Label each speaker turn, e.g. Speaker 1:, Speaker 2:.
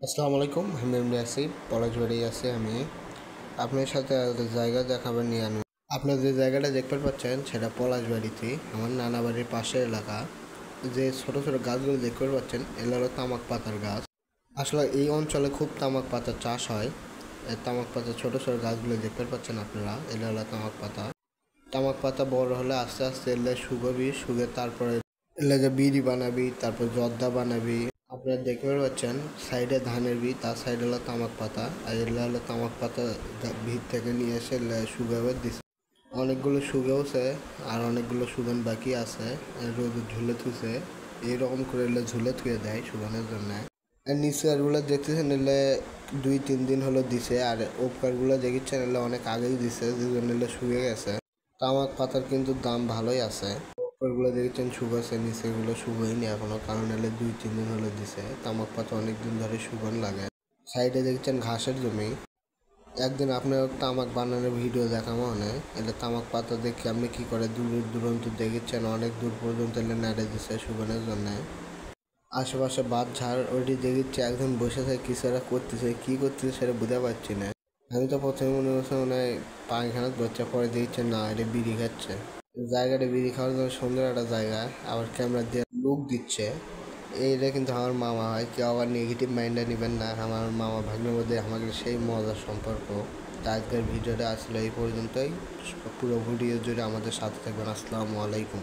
Speaker 1: আসসালামু আলাইকুম। আমি এমনি আছি, পলাশবাড়ি আছি। আমি আপনার সাথে একটা জায়গা দেখাবার নিয়ে আপনার যে জায়গাটা দেখতে পাচ্ছেন সেটা পলাশবাড়িতে আমার নানা বাড়ির পাশের এলাকা। যে ছোট ছোট গাছগুলো দেখতে পাচ্ছেন এগুলো হলো তামাক পাতার গাছ। আসলে এই অঞ্চলে খুব তামাক পাতার চাষ হয়। এই তামাক পাতার ছোট ছোট গাছগুলো দেখতে পাচ্ছেন আপনারা, এগুলো হলো তামাক পাতা। তামাক পাতা বড় হলে আস্তে আস্তে এলে শুকাবি, শুকে তারপরে এলাকা বিড়ি বানাবি, তারপর জর্দা বানাবি। আপনারা দেখতে পাচ্ছেন সাইডে ধানের বীজ, তার সাইডে হলো তামাক পাতা, আর এগুলো হলো তামাক পাতা ভিত থেকে নিয়ে এসে শুকাবে দিছে। অনেকগুলো শুকেওছে আর অনেকগুলো শুকান বাকি আছে, রোদে ঝুলে থুছে। এইরকম করে এলে ঝুলে থুয়ে দেয় শুকানোর জন্য। আর নিচে আরগুলো দেখতেছেন এলে 2-3 দিন হলো দিছে, আর উপকারগুলো দেখছেন এলে অনেক আগেই দিছে, যে জন্য এলে শুকিয়ে গেছে। তামাক পাতার কিন্তু দাম ভালোই আছে। উপরগুলো দেখছেন শুকাছে, নিচেগুলো শুকোয়নি এখনো, কারণ এলে 2-3 দিন হলো দিছে। তামাক পাতা অনেক দিন ধরে শুকন লাগে। সাইডে দেখছেন ঘাসের জমি। একদিন আপনার তামাক বানানোর ভিডিও দেখাবো অনেক। এলে তামাক পাতা দেখে আপনি কি করে দূর দূরান্ত দেখেছেন, অনেক দূর পর্যন্ত এলে নেড়ে দিছে শুকানোর জন্য। আশেপাশে বাদ ঝাড় ওইটি দেখেছি, একজন বসে থাকে কিছু একটা করতেছে, কি করতেছে সেটা বুঝতে পারছি না। আমি তো প্রথমে মনে করছি মনে হয় পায়খানা করছে, পরে দেখছি না, এটা বিড়ি খাচ্ছে। জায়গাটা বিড়ি খাওয়ার জন্য সুন্দর একটা জায়গা, আবার ক্যামেরা দিয়ে লুক দিচ্ছে। এইটা কিন্তু আমার মামা হয়, কেউ আবার নেগেটিভ মাইন্ডে নেবেন না। আমার মামা ভাগ্নের মধ্যে আমাকে সেই মজার সম্পর্ক। তা আজকের ভিডিওটা আসলে এই পর্যন্তই। পুরো ভিডিও জুড়ে আমাদের সাথে থাকবেন। আসসালামু আলাইকুম।